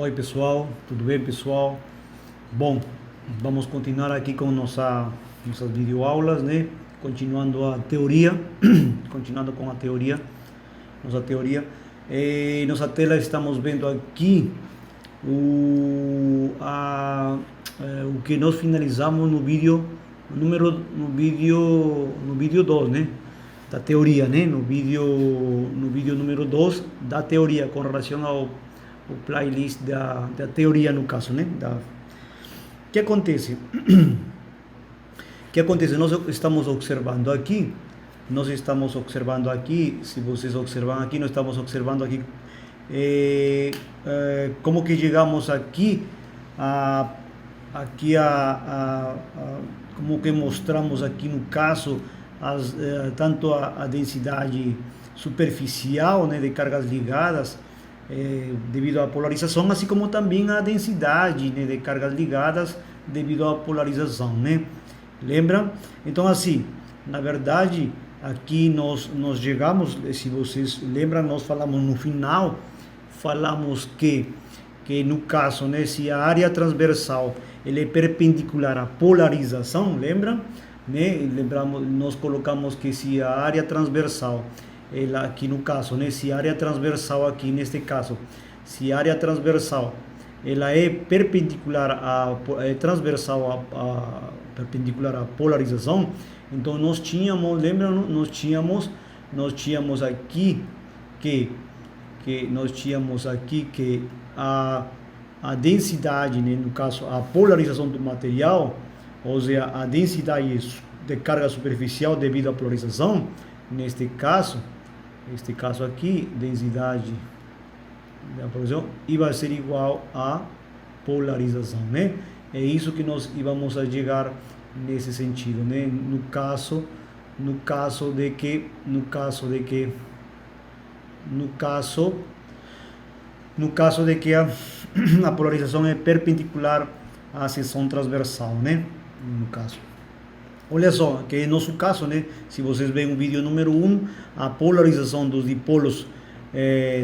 Oi pessoal, tudo bem pessoal? Bom, vamos continuar aqui com nossas videoaulas, né? Continuando a teoria, continuando com a teoria, nossa teoria. Nossa tela estamos vendo aqui o que nós finalizamos no vídeo no vídeo 2, né? Da teoria, né? No vídeo número 2 da teoria com relação ao o playlist da teoria no caso, né? Que acontece? Que acontece? Nós estamos observando aqui, se vocês observam aqui, nós estamos observando aqui como que chegamos aqui como que mostramos aqui no caso tanto a densidade superficial, né, de cargas ligadas devido à polarização, assim como também a densidade, né, de cargas ligadas devido à polarização, né? Lembram? Então, assim, na verdade, aqui nós chegamos, se vocês lembram, nós falamos no final, falamos que no caso, né, se a área transversal ele é perpendicular à polarização, lembram? Né? Lembramos, nós colocamos que se a área transversal ela aqui no caso, né, se a área transversal aqui neste caso, se a área transversal ela é perpendicular perpendicular à polarização, então nós tínhamos, lembra, nós tínhamos aqui que a densidade, né, no caso a polarização do material, ou seja, a densidade de carga superficial devido à polarização, neste caso aqui, densidade da polarização vai ser igual a polarização, né? É isso que nós íamos a chegar nesse sentido, né? No caso de que a polarização é perpendicular à seção transversal, né? No caso. Olha só, que no nosso caso, né, se vocês veem o vídeo número 1, a polarização dos dipolos,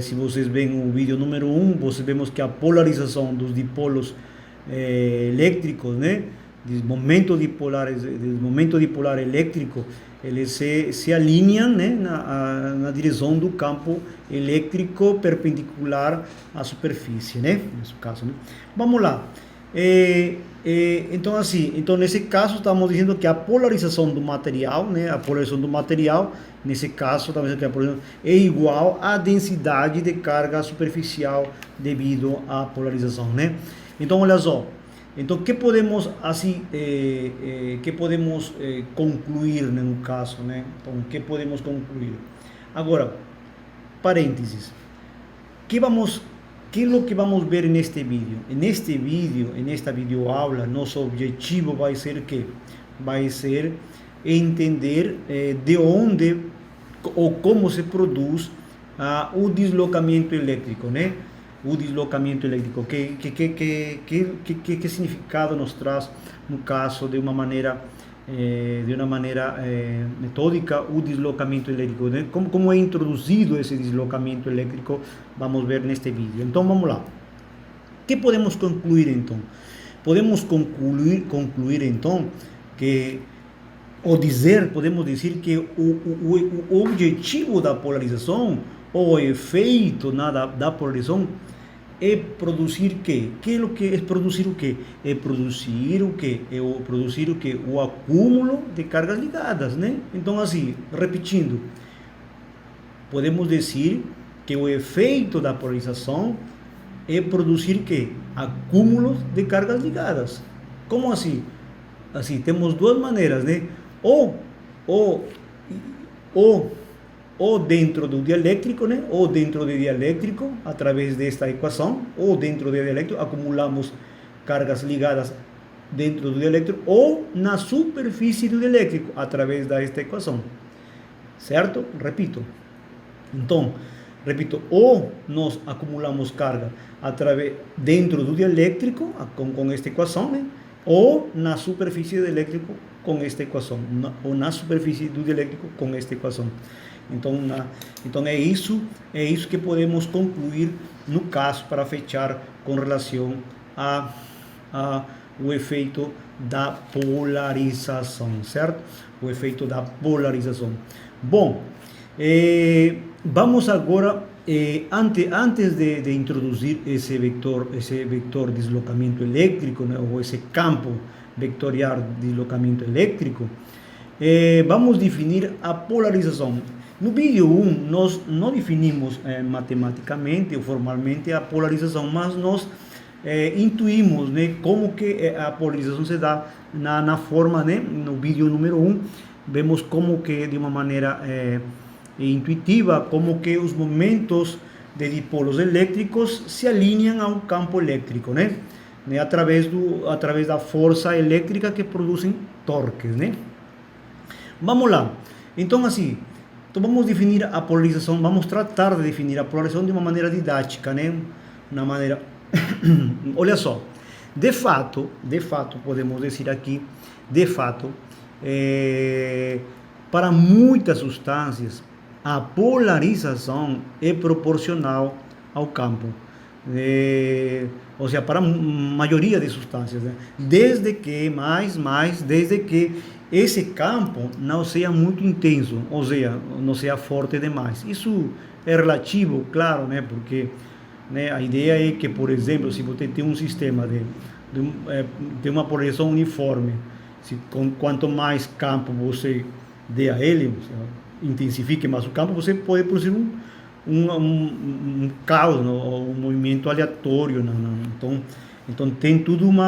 se vocês veem o vídeo número 1, vocês vemos que a polarização dos dipolos elétricos, né, dos momentos dipolares elétrico, eles se alinham, né, na direção do campo elétrico perpendicular à superfície, né, nesse caso, né. Vamos lá. Então assim, nesse caso estamos dizendo que a polarização do material, né, nesse caso estamos dizendo que a polarização é igual à densidade de carga superficial devido à polarização, né? Então olha só, então que podemos assim, concluir, né, no caso, né? Então que podemos concluir? Agora, parênteses, que é o que vamos ver neste vídeo? Nesta videoaula, nosso objetivo vai ser entender de onde ou como se produz o deslocamento elétrico, né? O deslocamento elétrico, que significado nos traz, no caso, de uma maneira metódica, o deslocamento elétrico, né? Como é introduzido esse deslocamento elétrico, vamos ver neste vídeo. Então vamos lá. O que podemos concluir então? Podemos concluir então que podemos dizer que o objetivo da polarização, ou o efeito da polarização, é produzir que é produzir o quê? É produzir o quê? O acúmulo de cargas ligadas, né? Então assim, repetindo, podemos dizer que o efeito da polarização é produzir que? Acúmulos de cargas ligadas. Como assim? Assim, temos duas maneiras, né? Ou dentro do dielétrico, né? Ou dentro do dielétrico, através desta equação, ou dentro do dielétrico, acumulamos cargas ligadas dentro do dielétrico, ou na superfície do dielétrico, através desta equação. Certo? Então, repito, ou nós acumulamos carga dentro do dielétrico, com esta equação, né? Ou na superfície do dielétrico, com esta equação, ou na superfície do dielétrico com esta equação. Então é isso que podemos concluir no caso para fechar com relação a o efeito da polarização, certo? O efeito da polarização. Bom, vamos agora, antes de introduzir esse vector de deslocamento elétrico, né, ou esse campo vectorial de deslocamento elétrico, vamos definir a polarização. No vídeo 1, nós não definimos matematicamente ou formalmente a polarização, mas nós intuímos, né, como que a polarização se dá na forma, né, no vídeo número 1, vemos como que de uma maneira intuitiva, como que os momentos de dipolos elétricos se alinham ao campo elétrico, né, através da força elétrica que produzem torques, né. Vamos lá, então assim, vamos definir a polarização, vamos tratar de definir a polarização de uma maneira didática, né, uma maneira, olha só, de fato, podemos dizer aqui, de fato, para muitas substâncias, a polarização é proporcional ao campo, ou seja, para a maioria de substâncias, né? Desde que esse campo não seja muito intenso, ou seja, não seja forte demais. Isso é relativo, claro, né? Porque, né, a ideia é que, por exemplo, se você tem um sistema de uma polarização uniforme, quanto mais campo você dê a ele, intensifique mais o campo, você pode produzir um caos, um movimento aleatório. Então tem tudo um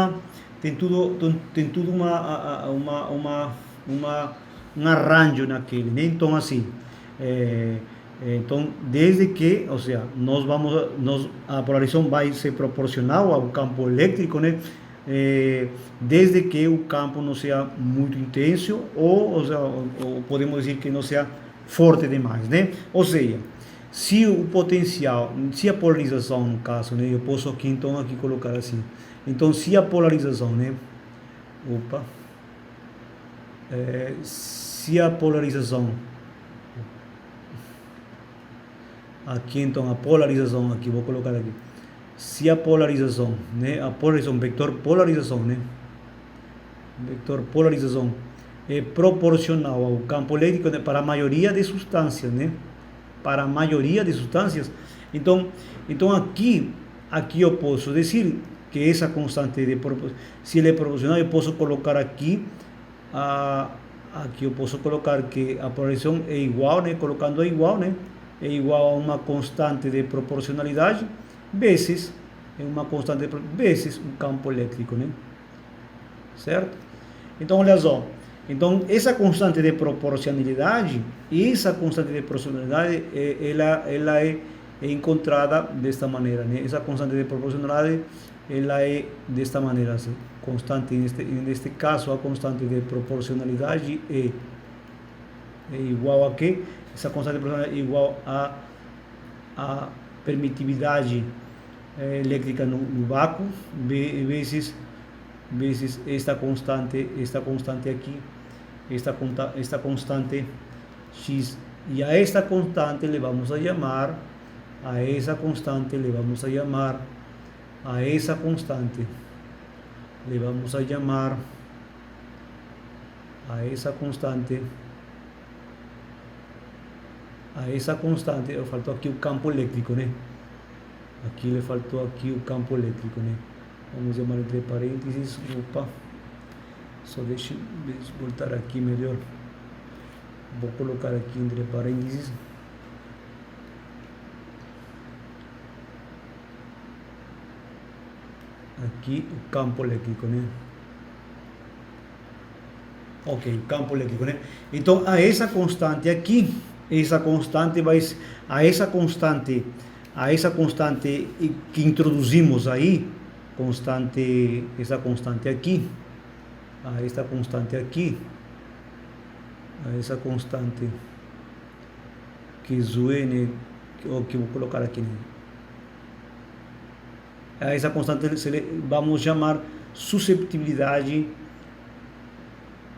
arranjo naquele, né? Então assim, então desde que, ou seja, a polarização vai ser proporcional ao campo elétrico, né? Desde que o campo não seja muito intenso ou podemos dizer que não seja forte demais, né? Ou seja, se o potencial, se a polarização, no caso, né, eu posso aqui então colocar assim. Então, se a polarização, né? Se a polarização aqui, então a polarização aqui, vou colocar aqui. Se a polarização, né, a polarização, vector polarização, né, vector polarização é proporcional ao campo elétrico, né, para a maioria de substâncias, né, para a maioria de substâncias, então aqui eu posso dizer que essa constante se ele é proporcional, eu posso colocar aqui eu posso colocar que a polarização é igual, né, colocando igual, né, é igual a uma constante de proporcionalidade vezes vezes o campo elétrico, né? Certo? Então, olha só. Então, essa constante de proporcionalidade, ela é encontrada desta maneira, né? Essa constante de proporcionalidade, ela é desta maneira, assim. Constante, neste caso, a constante de proporcionalidade é igual a quê? Essa constante de proporcionalidade é igual a permitividade elétrica no vácuo vezes esta constante aqui, esta constante x, e a esta constante le vamos a llamar a esa constante, le vamos a llamar a esa constante, le vamos a llamar a esa constante, faltou aqui o campo elétrico, né? Aqui le faltou aqui o campo elétrico, né? Vamos chamar entre parênteses, só deixa eu voltar aqui melhor, vou colocar aqui entre parênteses, aqui o campo elétrico, né? Ok, campo elétrico, né? Então, a essa constante aqui, essa constante que introduzimos aí, essa constante aqui, a essa constante que zoe, ou que vou colocar aqui, né? A essa constante vamos chamar susceptibilidade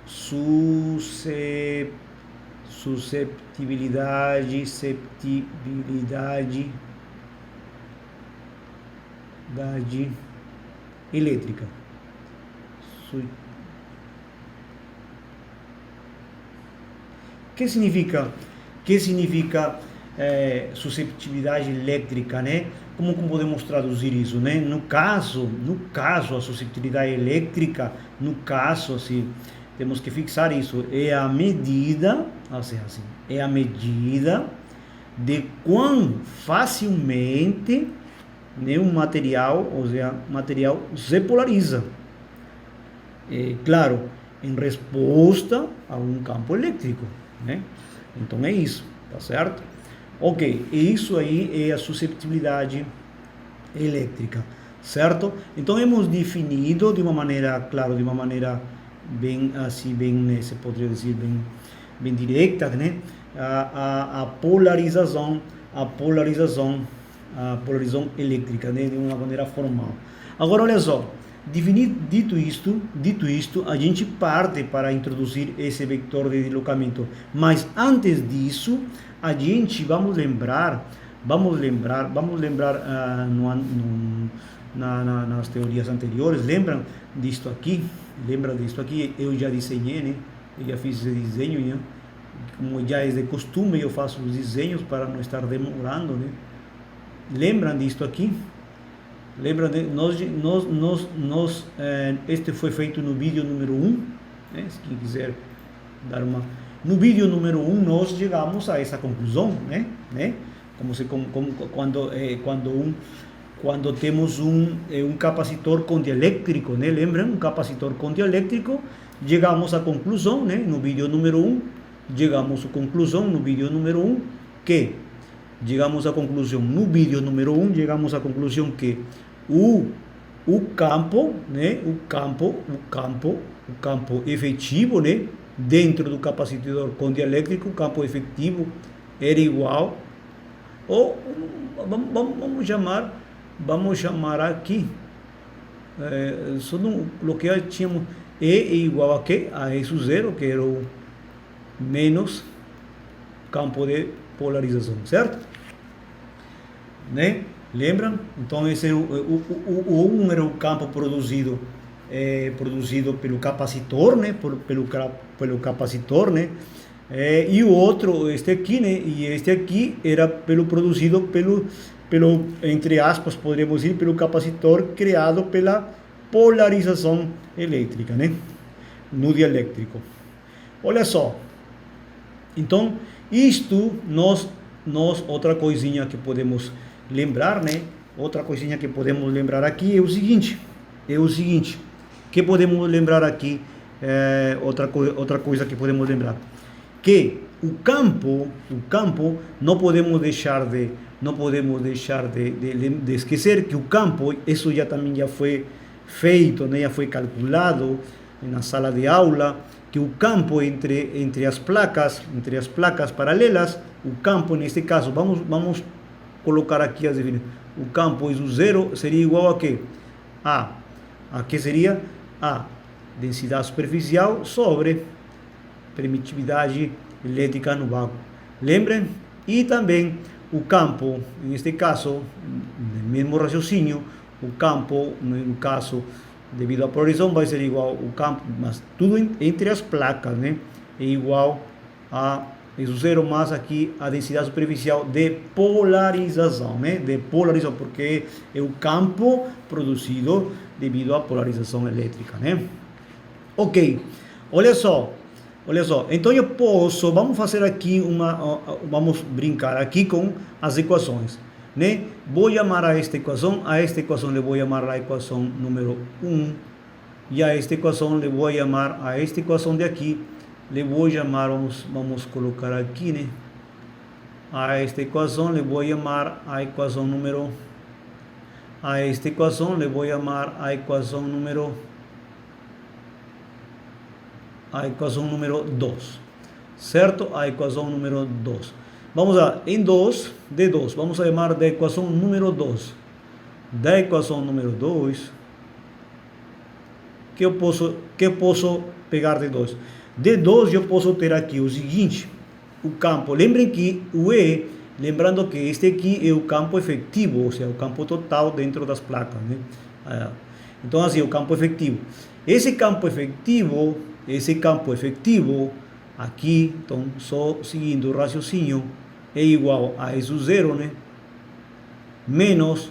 susceptibilidade elétrica. Que significa susceptibilidade elétrica, né? Como podemos traduzir isso, né? No caso, a susceptibilidade elétrica, no caso, assim, temos que fixar isso, é a medida, ou seja, assim, é a medida de quão facilmente, né, um material, ou seja, material se polariza. Claro, em resposta a um campo elétrico, né? Então é isso, tá certo? Ok, isso aí é a susceptibilidade elétrica, certo? Então hemos definido de uma maneira, claro, de uma maneira bem assim, bem, se poderia dizer, bem direta, né? A polarização elétrica, né? De uma maneira formal. Agora, olha só, dito isto, a gente parte para introduzir esse vetor de deslocamento. Mas antes disso, a gente vamos lembrar nas teorias anteriores, lembram disto aqui? Eu já desenhei, né? Eu já fiz esse desenho, né? Como já é de costume, eu faço os desenhos para não estar demorando, né? Lembram disto aqui? Lembra de este foi feito no vídeo número 1, né? Se quem quiser dar uma, no vídeo número 1 nós chegamos a essa conclusão, né? Quando temos um capacitor com dielétrico, né? Lembram? Um capacitor com dielétrico, chegamos à conclusão, né? No vídeo número 1, chegamos à conclusão no vídeo número 1 que chegamos à conclusão que o campo, né, o campo efetivo, né, dentro do capacitor com dielétrico, o campo efetivo era igual, ou vamos chamar aqui, só não coloquei, tínhamos E é igual a quê? A isso zero, que era o menos campo de polarização, certo? Né? Lembram? Então esse o 1 era o campo produzido pelo capacitor, né? Pelo capacitor, né? E o outro, este aqui, né? E este aqui era produzido pelo entre aspas, poderíamos dizer, pelo capacitor criado pela polarização elétrica, né? No dielétrico. Olha só. Então, isto nós outra coisinha que podemos lembrar, né? Outra coisinha que podemos lembrar aqui é o seguinte, que podemos lembrar aqui, outra coisa que podemos lembrar, que o campo não podemos deixar de esquecer que o campo, isso já foi feito, né? Já foi calculado na sala de aula, que o campo entre as placas paralelas, o campo neste caso, vamos colocar aqui as definições. O campo isso zero seria igual a quê? A que seria a densidade superficial sobre permitividade elétrica no vácuo. Lembrem? E também o campo, neste caso, no mesmo raciocínio, o campo, no caso, devido à polarização, vai ser igual o campo, mas tudo entre as placas, né? É igual a isso zero mais aqui a densidade superficial de polarização, né? De polarização, porque é o campo produzido devido à polarização elétrica, né? Ok, olha só, então eu posso, vamos fazer aqui vamos brincar aqui com as equações, né? Vou chamar a esta equação le vou chamar a equação número 1, e a esta equação le vou chamar a esta equação de aqui, le vou chamar, vamos colocar aqui, né? A esta equação le vou chamar a equação número, a esta equação le vou chamar a equação número 2, certo? A equação número 2. Vamos lá, em 2, vamos chamar da equação número 2. Da equação número 2, que eu posso pegar D2. D2 eu posso ter aqui o seguinte, o campo, lembrem que o E, lembrando que este aqui é o campo efetivo, ou seja, o campo total dentro das placas, né? Então assim, o campo efetivo. Esse campo efetivo, aqui, então só seguindo o raciocínio, é igual a isso zero, né? Menos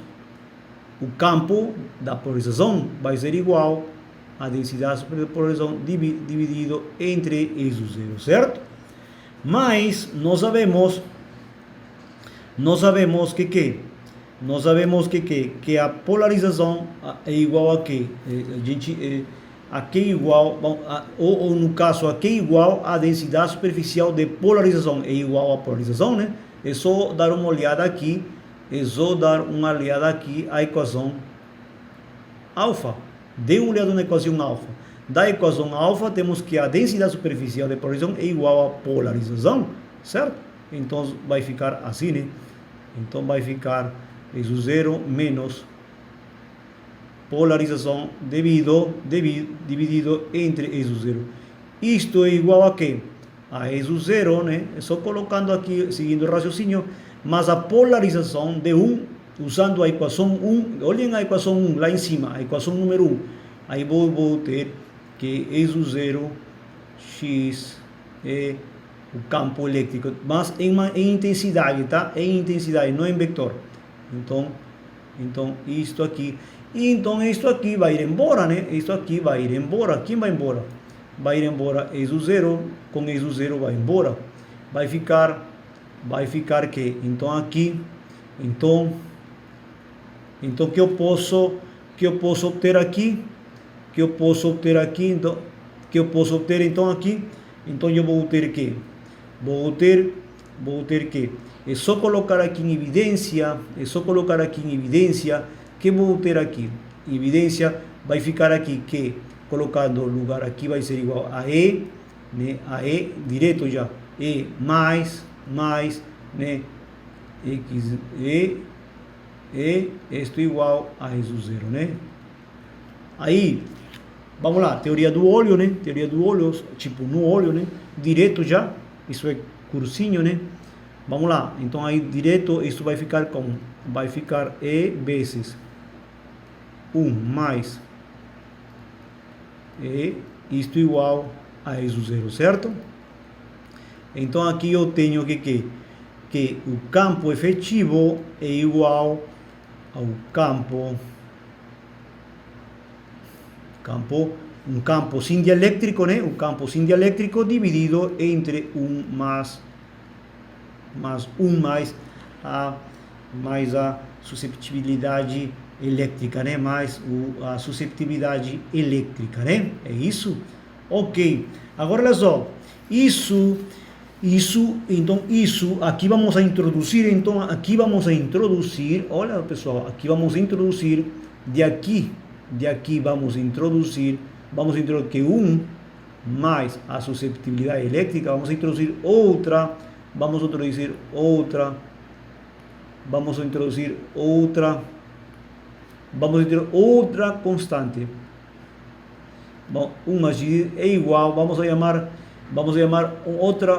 o campo da polarização vai ser igual a densidade superior de polarização dividido entre isso zero, certo? Mas nós sabemos que a polarização é igual a quê? A Q igual, ou no caso, a Q igual a densidade superficial de polarização é igual a polarização, né? É só dar uma olhada aqui, à equação alfa. Dê uma olhada na equação alfa. Da equação alfa, temos que a densidade superficial de polarização é igual a polarização, certo? Então, vai ficar assim, né? Então, vai ficar isso zero menos polarização dividido entre isso zero. Isto é igual a quê? A isso zero, né? É só colocando aqui, seguindo o raciocínio, mas a polarização de 1, usando a equação 1, olhem a equação 1 lá em cima, a equação número 1. Aí vou ter que isso zero, x é o campo elétrico, mas em intensidade, tá? Em intensidade, não em vetor. Então isto aqui. E então isto aqui vai ir embora, né? Isto aqui vai ir embora. Quem vai embora? Vai ir embora isso zero, com isso zero vai embora. Vai ficar que? Então aqui, então que eu posso obter aqui? Então aqui, então eu vou ter que? Vou ter que? É só colocar aqui em evidência, que vou ter aqui? Evidência vai ficar aqui que, colocando o lugar aqui, vai ser igual a E, né? A E, direto já, E mais, né? X, isto igual a isso zero, né? Aí, vamos lá, teoria do óleo, né? Teoria do óleo, tipo no óleo, né? Direto já, isso é cursinho, né? Vamos lá, então aí direto, isso vai ficar como? Vai ficar E vezes 1 mais E, isto igual a isso zero, certo? Então aqui eu tenho que o campo efetivo é igual ao campo um campo sem dielétrico, né? O campo sem dielétrico dividido entre 1 mais a susceptibilidade elétrica, né? Mais a susceptibilidade elétrica, né? É isso? Ok. Agora, olha só. Então, aqui vamos a introduzir, olha, pessoal, aqui vamos a introduzir, de aqui vamos introduzir que 1 mais a susceptibilidade elétrica, vamos introduzir outra constante. Bom, uma é igual, vamos a chamar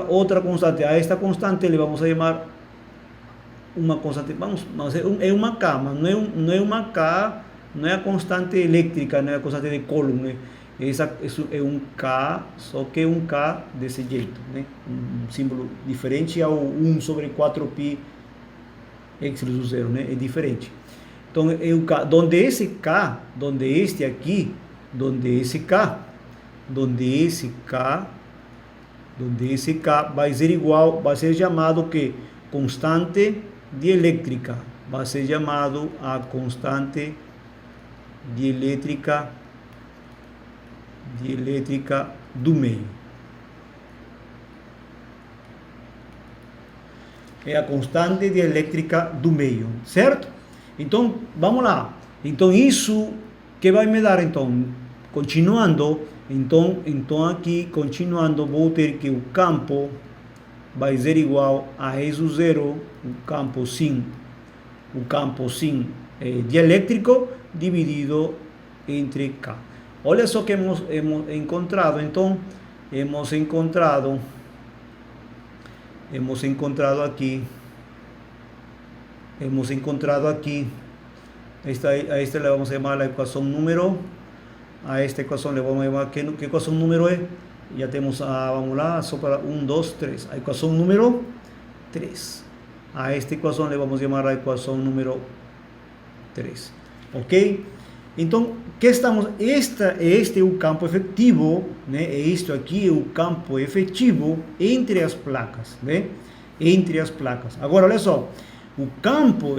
outra constante. A esta constante le vamos a chamar uma constante, é uma K, mas não é uma K, não é a constante elétrica, não é a constante de Coulomb, né? Isso é um K, só que é um K desse jeito, né? Um símbolo diferente ao 1 sobre 4π epsilon zero, né? É diferente. Então, é o K, donde esse K vai ser igual, vai ser chamado que constante dielétrica, vai ser chamado a constante dielétrica do meio. É a constante dielétrica do meio, certo? Então, vamos lá. Então, isso que vai me dar, então, continuando, então aqui, continuando, vou ter que o campo vai ser igual a isso zero, o campo sim dielétrico dividido entre K. Olha só que hemos encontrado, então, hemos encontrado aquí, a esta le vamos a llamar la ecuación número, a esta ecuación le vamos a llamar, ¿qué ecuación número es? Ya tenemos, vamos lá, só para 1, 2, 3, a ecuación número 3. A esta ecuación le vamos a llamar la ecuación número 3, ok? Então, que estamos, este é o campo efetivo, né? Isto aqui é o campo efetivo entre as placas, né? Entre as placas. Agora, olha só,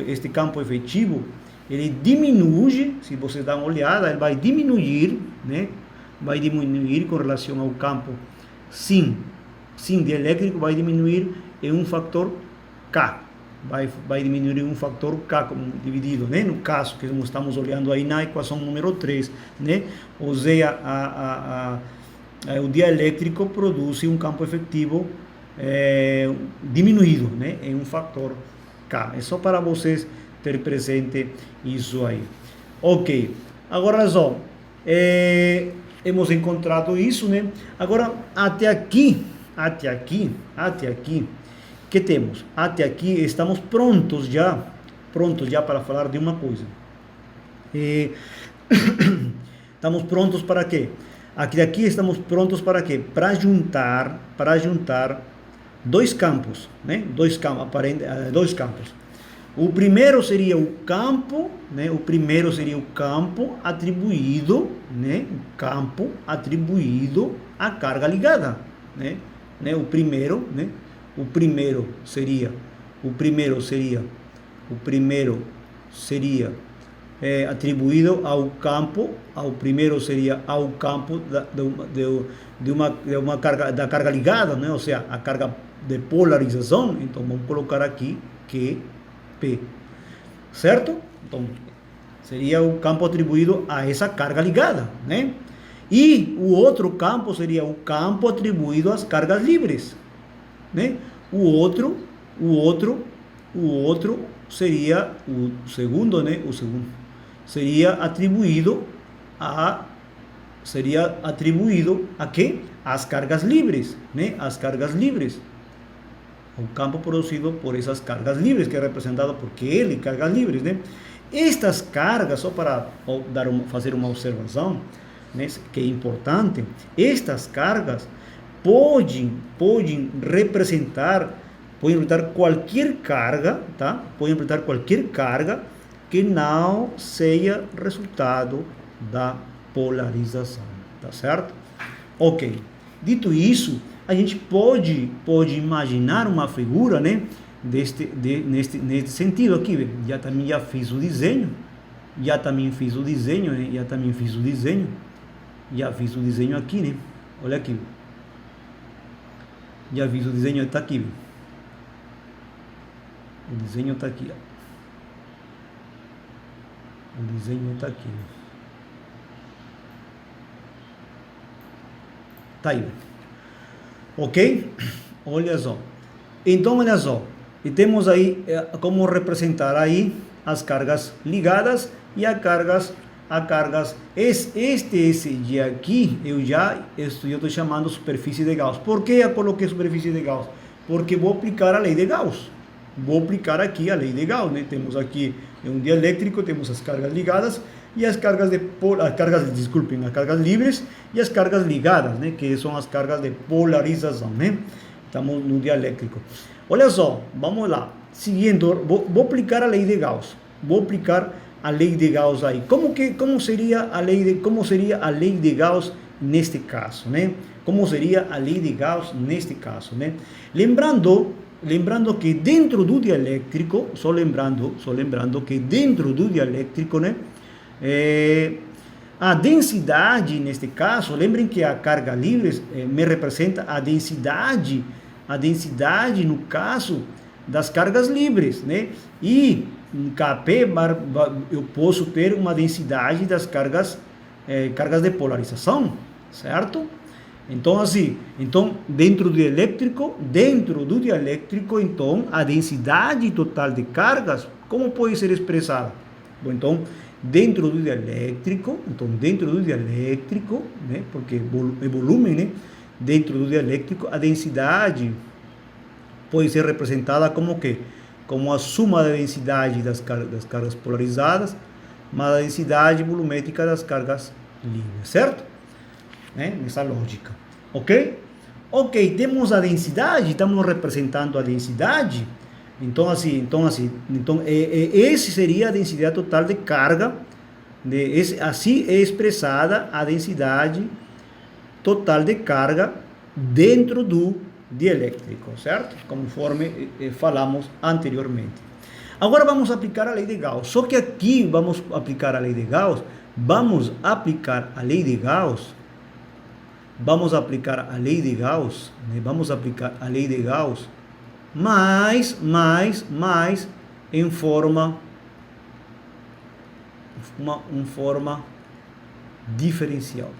este campo efetivo, ele diminui, se você dá uma olhada, ele vai diminuir, né? Vai diminuir com relação ao campo sin dielétrico, vai diminuir em um fator K. Vai diminuir um fator K como dividido, né? No caso que estamos olhando aí na equação número 3, né? Ou seja, o dielétrico produz um campo efetivo diminuído, né? Em um fator K. É só para vocês ter presente isso aí. Ok, agora só, hemos encontrado isso, né? Agora, até aqui, que temos? Até aqui estamos prontos já para falar de uma coisa. Estamos prontos para quê? Aqui estamos prontos para quê? Para juntar dois campos, né? Dois campos. O primeiro seria o campo, né? O primeiro seria o campo atribuído, né? O campo atribuído à carga ligada, né? O primeiro, né? O primeiro seria atribuído ao campo, ao campo de uma carga, da carga ligada, né? Ou seja, a carga de polarização. Então vamos colocar aqui QP, certo? Então seria o campo atribuído a essa carga ligada, né? E o outro campo seria o campo atribuído às cargas livres, né? O outro seria o segundo, né? O segundo seria atribuído a quê? As cargas livres, né? As cargas livres. O campo produzido por essas cargas livres, que é representado por QL, cargas livres, né? Estas cargas, só para fazer uma observação, né, que é importante, estas cargas podem representar qualquer carga, tá? Podem representar qualquer carga que não seja resultado da polarização, tá certo? Ok. Dito isso, a gente pode imaginar uma figura, né, neste sentido aqui. Já fiz o desenho, né? Já fiz o desenho aqui, né? Olha aqui. Já fiz o desenho, está aqui. O desenho está aqui. O desenho está aqui. Tá aí. Ok? Olha só. Então, olha só. E temos aí como representar aí as cargas ligadas e as cargas. Este de aqui, eu estou chamando superfície de Gauss. Por que eu coloquei superfície de Gauss? Porque vou aplicar a lei de Gauss. Vou aplicar aqui a lei de Gauss, né? Temos aqui um dielétrico, temos as cargas ligadas e as cargas livres e as cargas ligadas, né? Que são as cargas de polarização, né? Estamos no dielétrico. Olha só, vamos lá. Seguindo, vou aplicar a lei de Gauss. Vou aplicar a lei de Gauss aí. Como seria a lei de Gauss neste caso, né? Como seria a lei de Gauss neste caso, né? Lembrando que dentro do dielétrico, só lembrando que dentro do dielétrico, né, a densidade neste caso, lembrem que a carga livre me representa a densidade no caso das cargas livres, né? E em Kp eu posso ter uma densidade das cargas de polarização, certo? Então, assim, dentro do dielétrico, então, a densidade total de cargas, como pode ser expressada? Bom, então, dentro do dielétrico, então dentro do dielétrico, né, porque é volume, né, dentro do dielétrico, a densidade pode ser representada como o quê? Como a suma da densidade das cargas polarizadas, mais a densidade volumétrica das cargas livres, certo? Né? Nessa lógica, ok? Ok, temos a densidade, estamos representando a densidade, então esse seria a densidade total de carga, assim é expressada a densidade total de carga dentro do dielétrico, certo? Conforme falamos anteriormente. Agora vamos aplicar a lei de Gauss, só que aqui vamos aplicar a lei de Gauss, vamos aplicar a lei de Gauss, mais em forma diferencial,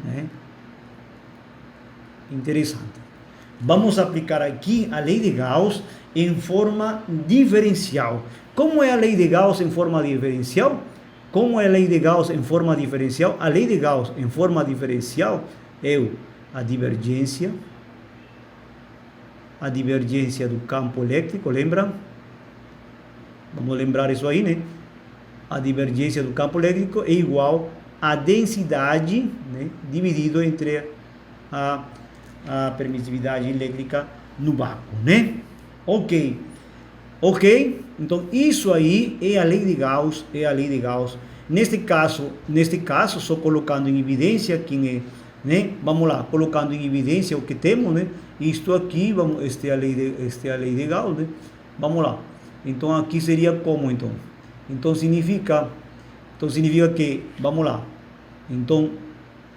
né? Interessante. Vamos aplicar aqui a lei de Gauss em forma diferencial. Como é a lei de Gauss em forma diferencial? Como é a lei de Gauss em forma diferencial? A lei de Gauss em forma diferencial é a divergência do campo elétrico, lembra? Vamos lembrar isso aí, né? A divergência do campo elétrico é igual à densidade, né, dividido entre a permissividade elétrica no vácuo, né? Ok, então isso aí é a lei de Gauss, neste caso, só colocando em evidência quem é, né? Vamos lá, colocando em evidência o que temos, né? Isto aqui, esta é a lei de Gauss, né? Vamos lá, então aqui seria como, então significa que, vamos lá, então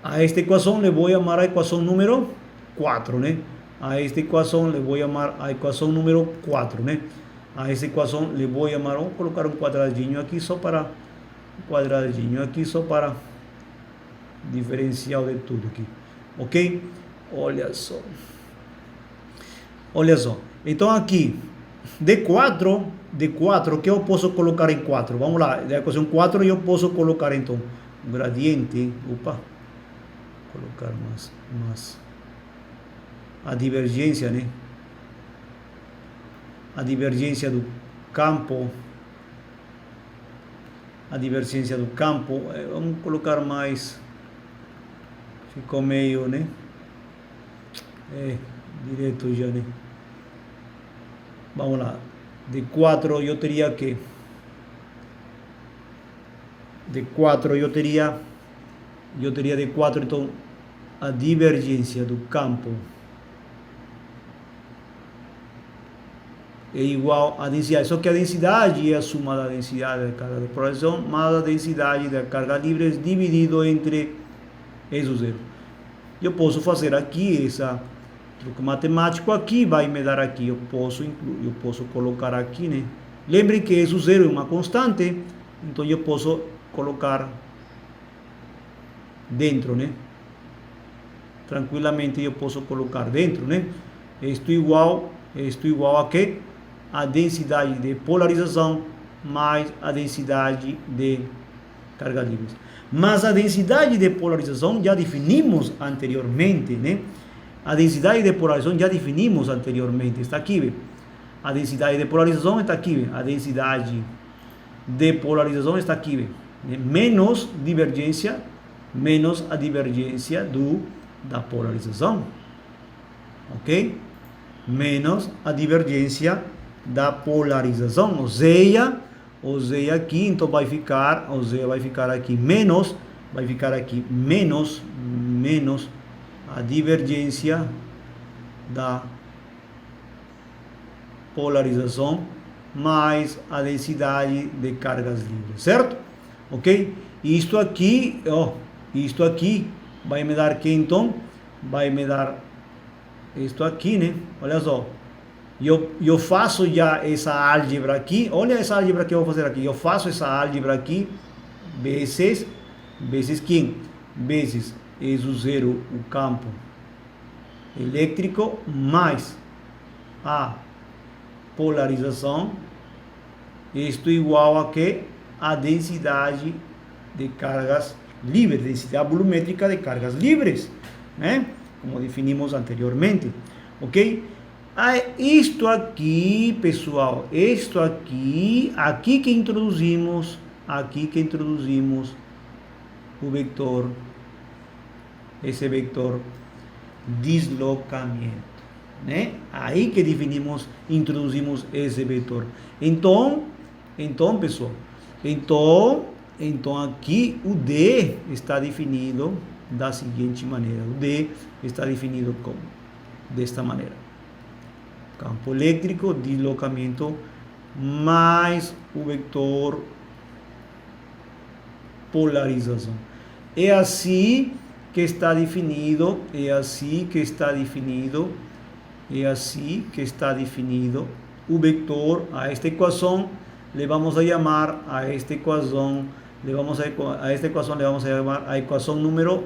a esta equação le vou chamar a equação número 4, né? A esta equação le vou chamar a equação número 4, né? A esta equação le vou chamar, vamos colocar um quadradinho aqui só para diferencial de tudo aqui, ok? Olha só, então aqui D4, que eu posso colocar em 4, vamos lá, da equação 4 eu posso colocar então um gradiente, colocar mais a divergência, né? A divergência do campo, vamos colocar mais, ficou meio, né? Direto já, né? Vamos lá, de 4 eu teria que, de 4 então a divergência do campo é igual à densidade, só que a densidade é a suma da densidade da carga de polarização mais a densidade da carga livre dividido entre isso zero. Eu posso fazer aqui esse truque matemático, aqui vai me dar aqui, eu posso colocar aqui, né? Lembrem que isso zero é uma constante, então eu posso colocar dentro, né? Tranquilamente eu posso colocar dentro, né? Isto igual a quê? A densidade de polarização mais a densidade de carga livre. Mas a densidade de polarização já definimos anteriormente, né? A densidade de polarização já definimos anteriormente, está aqui, vê? A densidade de polarização está aqui, vê? A densidade de polarização está aqui, vê? Menos a divergência da polarização, ok? Menos a divergência da polarização, ou seja aqui, então vai ficar aqui menos a divergência da polarização mais a densidade de cargas livres, certo? Ok? Isto aqui vai me dar que então? Vai me dar isto aqui, né? Olha só. Eu faço já essa álgebra aqui. Olha essa álgebra que eu vou fazer aqui. Eu faço essa álgebra aqui vezes quem? Vezes isso zero, o campo elétrico, mais a polarização Isto igual a que? A densidade de cargas livres, densidade volumétrica de cargas livres, né? Como definimos anteriormente, ok? Isto aqui, pessoal, isto aqui que introduzimos o vetor, esse vetor deslocamento, né? Aí que definimos, introduzimos esse vetor. Então, pessoal, então aqui o D está definido da seguinte maneira. O D está definido como desta maneira: campo elétrico, deslocamento, mais o vetor polarização. É assim que está definido, o vetor. A esta equação le vamos a llamar a esta equação, le vamos a llamar a equação número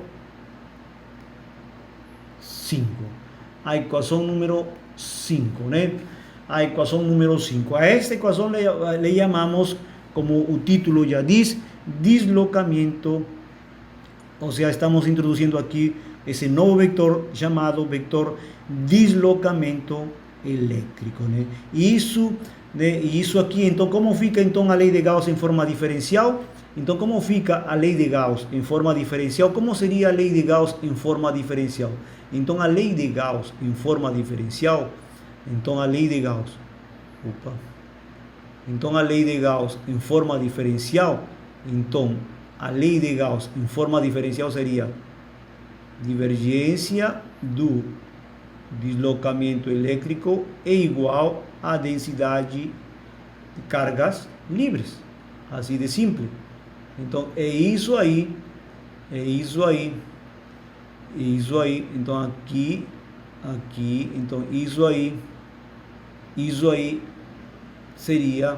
5. A equação número 5, né? A equação número 5. A esta equação le llamamos, como o título já diz, deslocamento. Ou seja, estamos introduzindo aqui esse novo vetor chamado vetor deslocamento elétrico, né? Isso aqui, então, como fica então a lei de Gauss em forma diferencial? Então, como fica a lei de Gauss em forma diferencial? Como seria a lei de Gauss em forma diferencial? Então, a lei de Gauss em forma diferencial, então a lei de Gauss em forma diferencial, então a lei de Gauss em forma diferencial seria divergência do deslocamento elétrico é igual à densidade de cargas livres, assim de simples. Então é isso aí, então aqui, então isso aí seria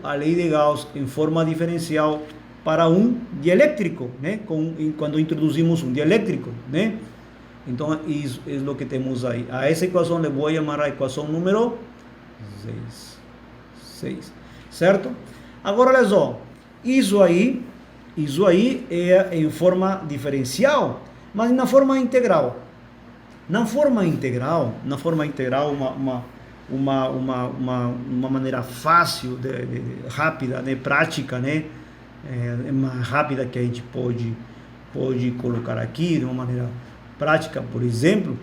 a lei de Gauss em forma diferencial para um dielétrico, né? Quando introduzimos um dielétrico, né? Então isso é o que temos aí. A essa equação le vou chamar a equação número 6, certo? Agora olha só, isso aí é em forma diferencial, mas na forma integral. Na forma integral, uma maneira fácil, rápida, né, prática, né, mais rápida que a gente pode colocar aqui de uma maneira prática, por exemplo,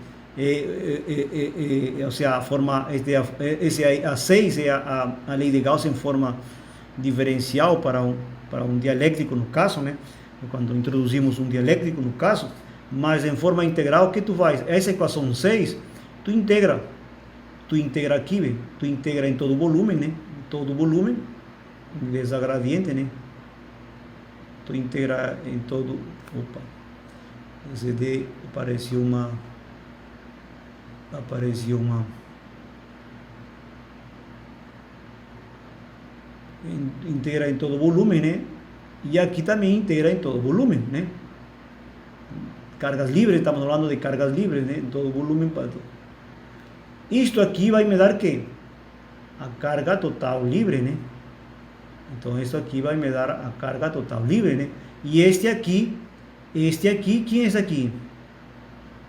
ou seja, a forma, a 6 é a lei de Gauss em forma diferencial para um dielétrico no caso, né, quando introduzimos um dielétrico no caso, mas em forma integral, o que tu faz? Essa equação 6, tu integra aqui, tu integra em todo o volume, né, vezes a gradiente, né, tu integra em todo, esse D apareceu uma integra em todo o volume, né, e aqui também integra em todo o volume, né, cargas livres, estamos falando de cargas livres, né, em todo o volume. Isto aqui vai me dar que a carga total livre, né? Então isso aqui vai me dar a carga total livre, né? E este aqui, quem é esse aqui?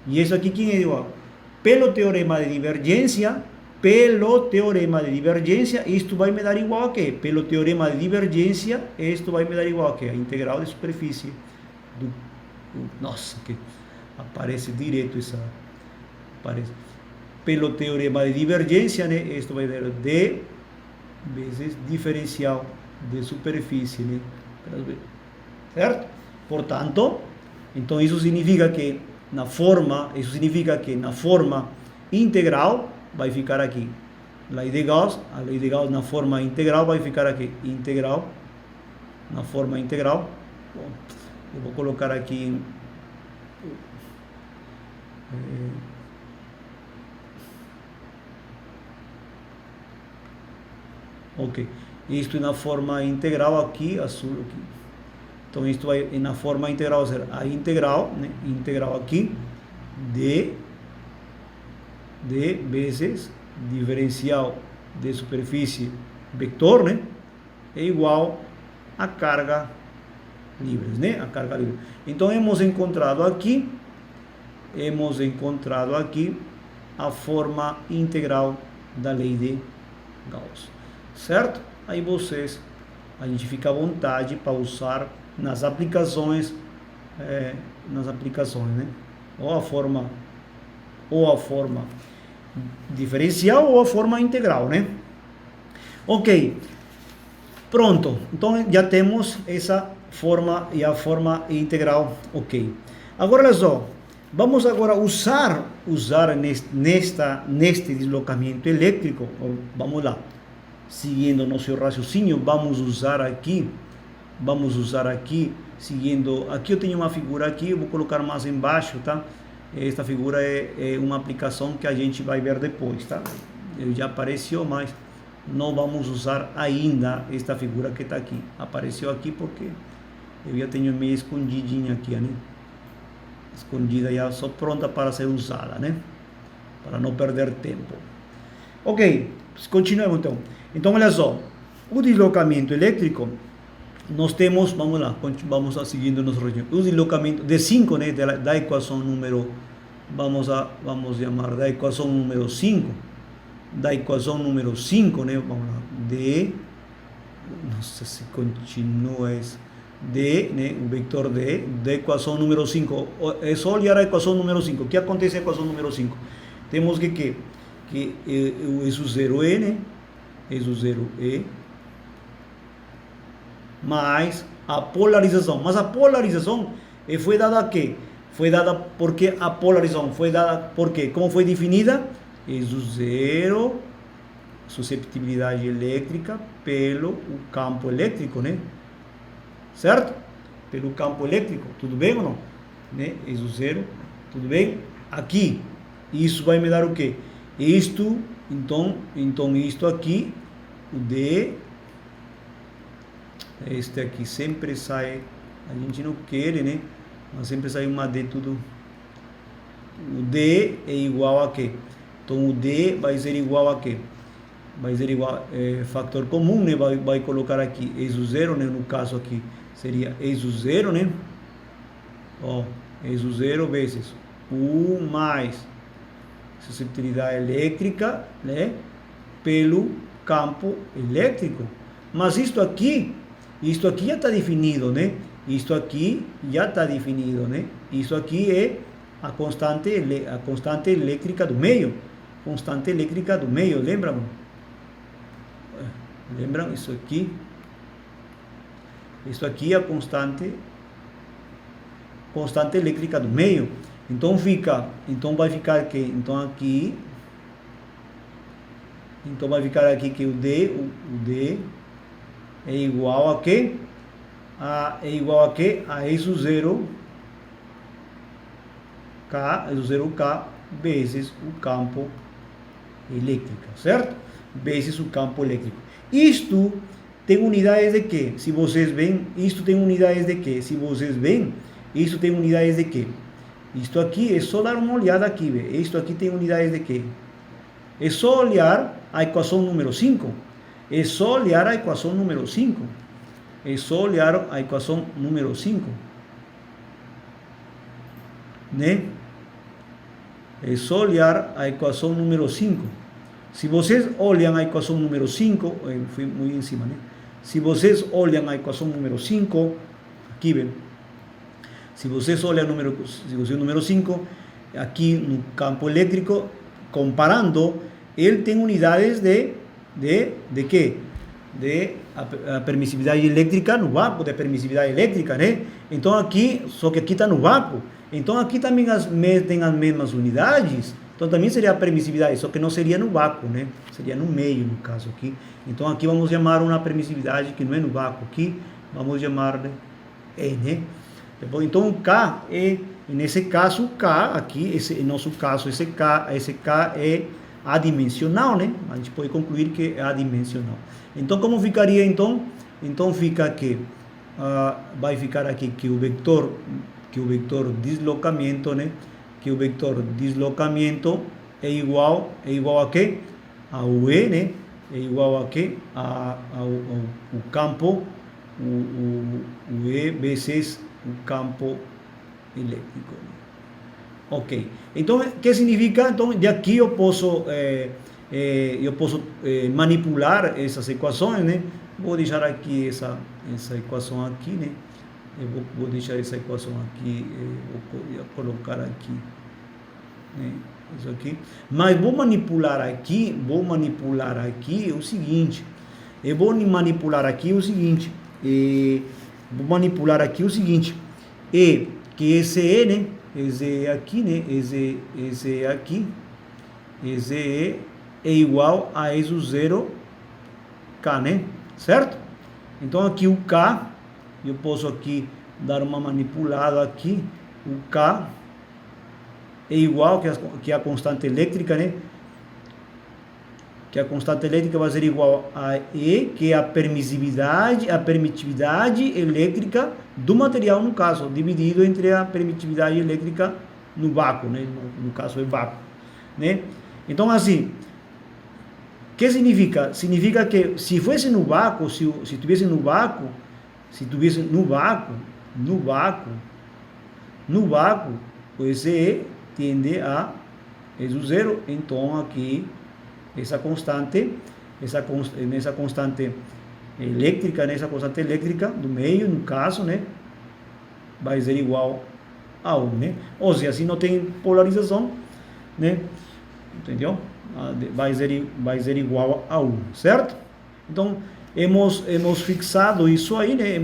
E isso aqui, quem é igual? Pelo teorema de divergência, isto vai me dar igual a quê? Pelo teorema de divergência, isto vai me dar igual a quê? A integral de superfície do... Nossa, que aparece direto essa... Aparece. Pelo teorema de divergência, né? Isto vai dar D vezes diferencial de superfície, né? Certo? Portanto, então isso significa que na forma integral vai ficar aqui. A lei de Gauss na forma integral vai ficar aqui. Integral, na forma integral. Bom, eu vou colocar aqui ok, isto na forma integral aqui, azul aqui. Então isto vai na forma integral ser a integral, né? Integral aqui D vezes diferencial de superfície vetor, né, é igual a carga livres, né, a carga livre. Então hemos encontrado aqui a forma integral da lei de Gauss, certo? Aí a gente fica à vontade para usar nas aplicações, né? Ou a forma diferencial ou a forma integral, né? Ok, pronto. Então já temos essa forma e a forma integral, ok. Agora olha só, vamos agora usar neste deslocamento elétrico, vamos lá, seguindo nosso raciocínio, vamos usar aqui, seguindo, aqui eu tenho uma figura aqui, eu vou colocar mais embaixo, tá? Esta figura é uma aplicação que a gente vai ver depois, tá? Já apareceu, mas não vamos usar ainda esta figura que está aqui. Apareceu aqui porque eu já tenho meio escondidinha aqui, né? Escondida já, só pronta para ser usada, né? Para não perder tempo. Ok, continuemos então. Então, olha só, o deslocamento elétrico, nós temos, vamos lá, vamos a seguindo nosso raciocínio. O deslocamento de 5, né, da equação número, vamos chamar da equação número 5, né, vamos lá, não sei se continua isso, né, o vetor da equação número 5, é só olhar a equação número 5, o que acontece na equação número 5? Temos que isso 0 né, isso 0 mais a polarização, mas a polarização foi dada a quê? Foi dada porque a polarização foi dada porque, como foi definida? Isso 0, susceptibilidade elétrica pelo campo elétrico, né? Certo? Pelo campo elétrico, tudo bem ou não? Né? Isso 0, tudo bem? Aqui, isso vai me dar o quê? Isto, então isto aqui, o D, este aqui sempre sai, a gente não quer, né? Mas sempre sai uma D tudo. O D é igual a quê? Então o D vai ser igual a quê? Vai ser igual, fator comum, né? Vai colocar aqui isso 0, né? No caso aqui seria isso 0, né? Ó, isso 0 vezes 1 mais susceptibilidade elétrica, né? Pelo campo elétrico. Mas isto aqui já está definido, né? Isto aqui já está definido, né? Isso aqui é a constante elétrica do meio. Constante elétrica do meio, lembram? Lembram isso aqui? Isso aqui é a constante elétrica do meio. Então vai ficar que vai ficar aqui que o D é igual a quê? É igual a quê? A isso 0 K vezes o campo elétrico, certo? Vezes o campo elétrico. Isto tem unidades de quê? Se vocês veem, isto tem unidades de quê? Se vocês veem, isto tem unidades de quê? Isto aqui é só dar uma olhada aqui, vê? Isto aqui tem unidades de quê? É só olhar a equação número 5. É só olhar a equação número 5. É só olhar a equação número 5. Né? É só olhar a equação número 5. Se vocês olham a equação número 5, fui muito em cima, né? Se vocês olham a equação número 5, aqui vem. Se vocês olham o número 5, aqui no campo elétrico, comparando, ele tem unidades de quê? De a permissividade elétrica no vácuo, de permissividade elétrica, né? Então aqui, só que aqui está no vácuo. Então aqui também tem as mesmas unidades. Então também seria a permissividade, só que não seria no vácuo, né? Seria no meio, no caso aqui. Então aqui vamos chamar uma permissividade que não é no vácuo. Aqui vamos chamar de E, né? Então o K é, nesse caso, o K aqui, em nosso caso, esse K é adimensional, né? A gente pode concluir que é adimensional. Então como ficaria então? Então fica que vai ficar aqui que o vetor deslocamento, né? Que o vetor deslocamento é igual a quê? A UE, né? é igual a quê? O campo, o E vezes o campo elétrico. Ok. Então, o que significa? Então, de aqui eu posso manipular essas equações, né? Vou deixar aqui essa equação aqui, né? Eu vou deixar essa equação aqui, vou colocar aqui, né? Isso aqui. Mas vou manipular aqui o seguinte. Eu vou manipular aqui o seguinte. Que esse E, né? Esse E aqui, né? Esse E aqui. Esse E é igual a isso 0K, né? Certo? Então aqui o K, eu posso aqui dar uma manipulada aqui. O K é igual que a constante elétrica, né? Que a constante elétrica vai ser igual a E, que é a permitividade elétrica do material, no caso, dividido entre a permitividade elétrica no vácuo, né? No caso é vácuo, né? Então, assim, o que significa? Significa que se fosse no vácuo, se tivesse no vácuo, esse E tende a isso zero. Então aqui essa constante elétrica do meio, no caso, né, vai ser igual a 1, né? Ou seja, se não tem polarização, né, entendeu? Vai ser igual a 1, certo? Então hemos fixado isso aí, né?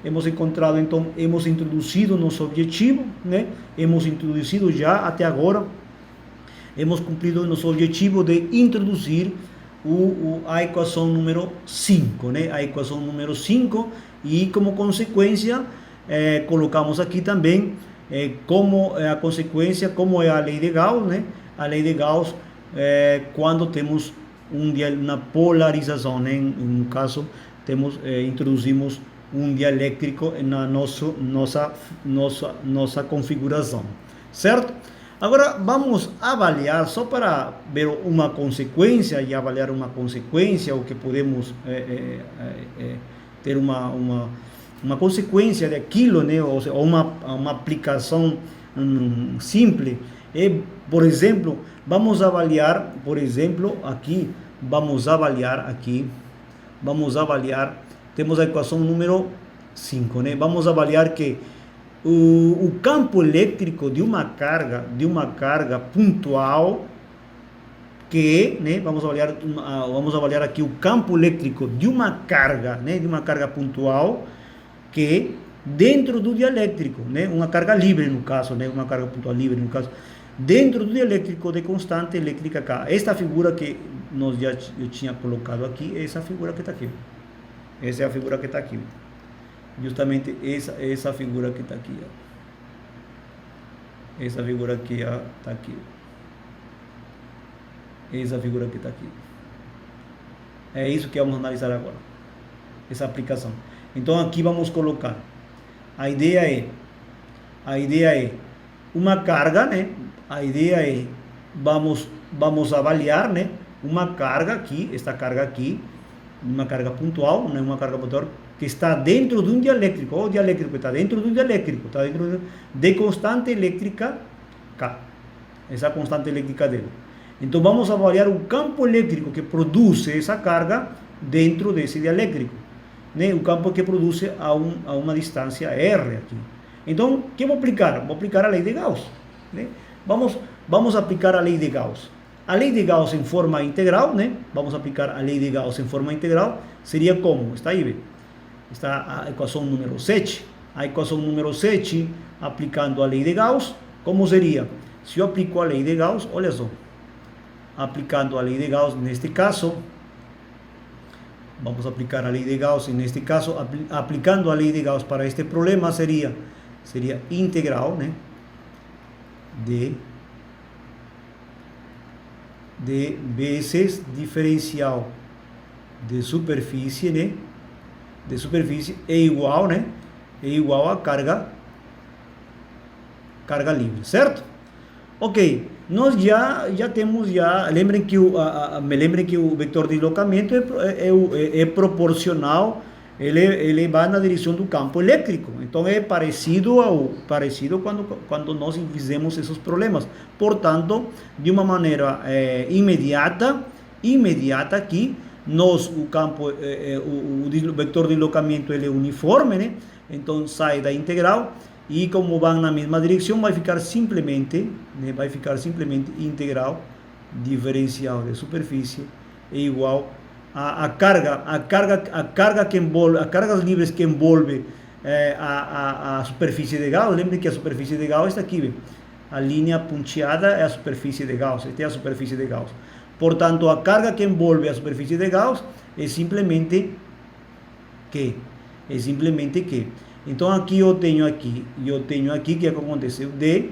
Hemos encontrado, então, hemos introduzido nosso objetivo, né? Hemos introduzido já até agora, hemos cumprido o nosso objetivo de introduzir a equação número 5, né? A equação número 5, e como consequência, colocamos aqui também como a consequência, como é a lei de Gauss, né? A lei de Gauss, quando temos uma polarização, né? No caso, introduzimos um dielétrico na nossa configuração, certo? Agora vamos avaliar, só para ver uma consequência e avaliar uma consequência, o que podemos ter uma consequência daquilo, né? Ou seja, uma aplicação simples. Por exemplo, vamos avaliar aqui, temos a equação número 5, né? Vamos avaliar que o campo elétrico de uma carga pontual, que, né, vamos avaliar aqui o campo elétrico de uma carga, né, de uma carga pontual, que dentro do dielétrico, né, uma carga livre no caso, né, uma carga pontual livre no caso, dentro do dielétrico de constante elétrica K. Esta figura que eu tinha colocado aqui, essa figura que está aqui. Essa é a figura que está aqui. Justamente essa figura que está aqui. Ó. Essa figura aqui está aqui. Essa figura que está aqui. É isso que vamos analisar agora. Essa aplicação. Então aqui vamos colocar. A ideia é uma carga, né? A ideia é vamos avaliar, né? Uma carga aqui, esta carga aqui, uma carga pontual, né? Uma carga pontual que está dentro de um dielétrico. O dielétrico está dentro de um dielétrico, está dentro de constante elétrica K. Essa constante elétrica dele. Então vamos avaliar o campo elétrico que produz essa carga dentro desse dielétrico, né? O campo que produz a uma distância R aqui. Então, o que vou aplicar? Vou aplicar a lei de Gauss, né? Vamos aplicar a lei de Gauss. A lei de Gauss em forma integral, né? Vamos aplicar a lei de Gauss em forma integral. Seria como? Está aí, está a equação número 7. A equação número 7, aplicando a lei de Gauss, como seria? Se eu aplico a lei de Gauss, olha só. Aplicando a lei de Gauss, neste caso, vamos aplicar a lei de Gauss, neste caso, aplicando a lei de Gauss para este problema, seria integral, né? De vezes diferencial de superfície, né? De superfície é igual, né? É igual a carga livre, certo? Ok, nós já temos, lembrem que me lembrem que o vetor de deslocamento é proporcional, ele vai na direção do campo elétrico, então é parecido quando nós fizemos esses problemas. Portanto, de uma maneira imediata aqui, o campo, o vetor de deslocamento ele é uniforme, né? Então sai da integral. E como vão na mesma direção, vai ficar simplesmente integral diferencial de superfície é igual a carga que envolve, as cargas livres que envolve a superfície de Gauss. Lembre que a superfície de Gauss está aqui, a linha ponteada é a superfície de Gauss, esta é a superfície de Gauss. Portanto, a carga que envolve a superfície de Gauss é simplesmente que então aqui eu tenho aqui que aconteceu d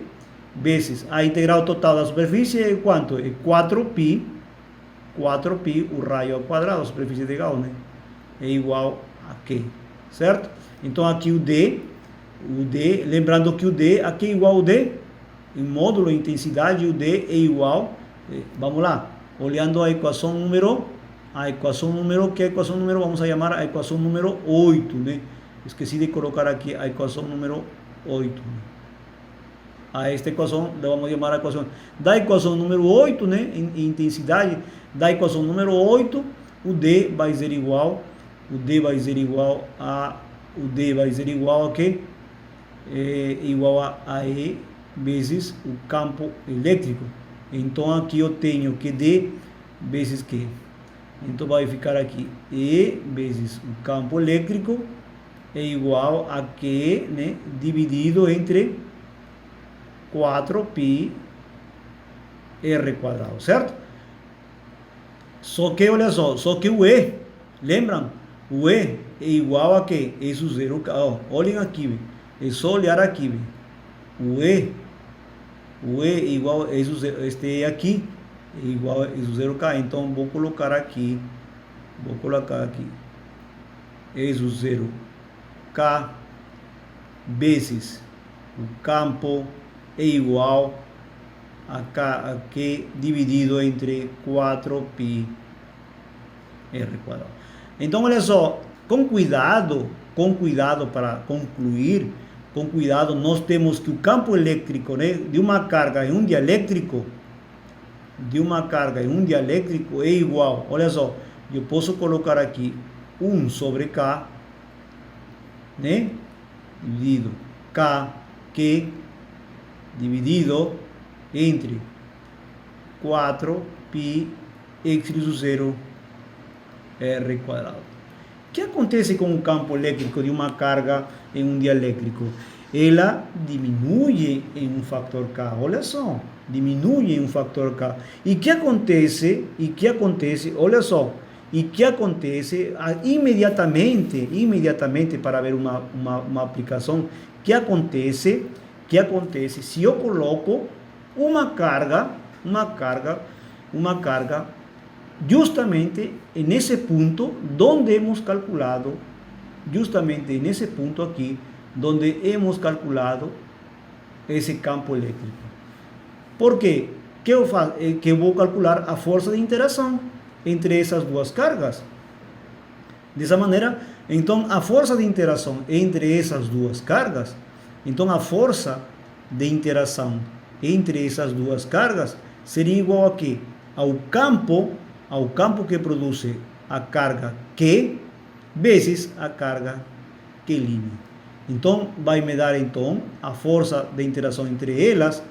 vezes a integral total da superfície é quanto? É 4π o raio ao quadrado da superfície de Gauss, né? É igual a que, certo? Então aqui o d, lembrando que o d aqui é igual ao d, em módulo intensidade, o d é igual, vamos lá, olhando a equação número, vamos a chamar a equação número 8, né? Esqueci de colocar aqui a equação número 8. A esta equação, vamos chamar a equação da equação número 8, né? Em intensidade, da equação número 8, o D vai ser igual a quê? Igual a E vezes o campo elétrico. Então aqui eu tenho que D vezes Q. Então vai ficar aqui E vezes o campo elétrico é igual a Q, né, dividido entre 4π r quadrado, certo? Só que, olha só que o E, lembram? O E é igual a quê? Isso zero, olhem aqui, é só olhar aqui, o E é igual, este E aqui, é igual a isso zero K, então vou colocar aqui, isso zero K vezes o campo é igual a Q dividido entre 4π r quadrado. Então, olha só, com cuidado para concluir, nós temos que o campo elétrico, né, de uma carga em um dielétrico, é igual, olha só, eu posso colocar aqui 1 sobre K, né, dividido Q dividido entre 4π x 0 r quadrado. O que acontece com o campo elétrico de uma carga em um dielétrico? Ela diminui em um fator K, olha só, diminui em um fator K. E que acontece, olha só, imediatamente para ver uma aplicação, que acontece se eu coloco uma carga justamente nesse ponto onde hemos calculado, justamente nesse ponto aqui, onde hemos calculado esse campo elétrico. Por quê? Que eu vou calcular a força de interação entre essas duas cargas. Dessa maneira, então, a força de interação entre essas duas cargas, então a força de interação entre essas duas cargas seria igual a quê? Ao campo que produz a carga Q vezes a carga Q'. Então, vai me dar então a força de interação entre elas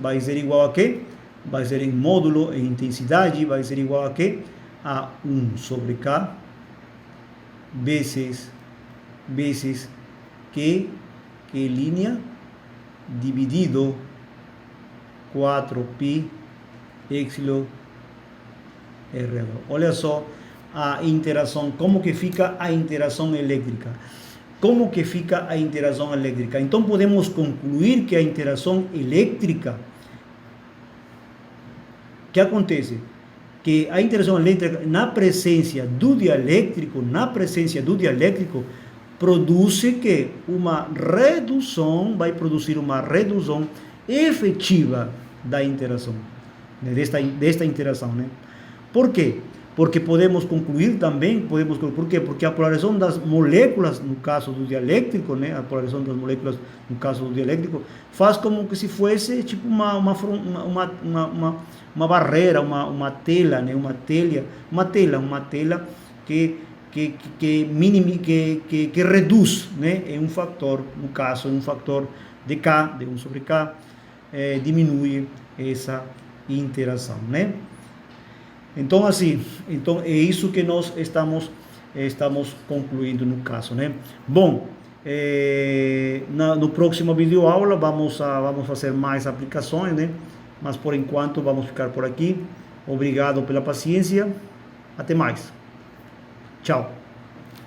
vai ser igual a quê? Vai ser em módulo, em intensidade, vai ser igual a quê? A 1 sobre K vezes Q dividido 4π epsilon r. Olha só a interação, como que fica a interação elétrica. Então podemos concluir que a interação elétrica, que acontece? Que a interação elétrica na presença do dielétrico, produz que vai produzir uma redução efetiva da interação, né? desta interação, né? Por quê? Porque podemos concluir também, por quê? Porque a polarização das moléculas, no caso do dielétrico, né? A polarização das moléculas, no caso do dielétrico, faz como que se fosse tipo uma barreira, uma tela, né? Uma tela que reduz, né? É um fator, no caso, é um fator de K, de 1 sobre K, diminui essa interação, né? Então, assim, então é isso que nós estamos concluindo no caso, né? Bom, no próximo vídeo aula vamos fazer mais aplicações, né? Mas por enquanto vamos ficar por aqui. Obrigado pela paciência. Até mais. Tchau.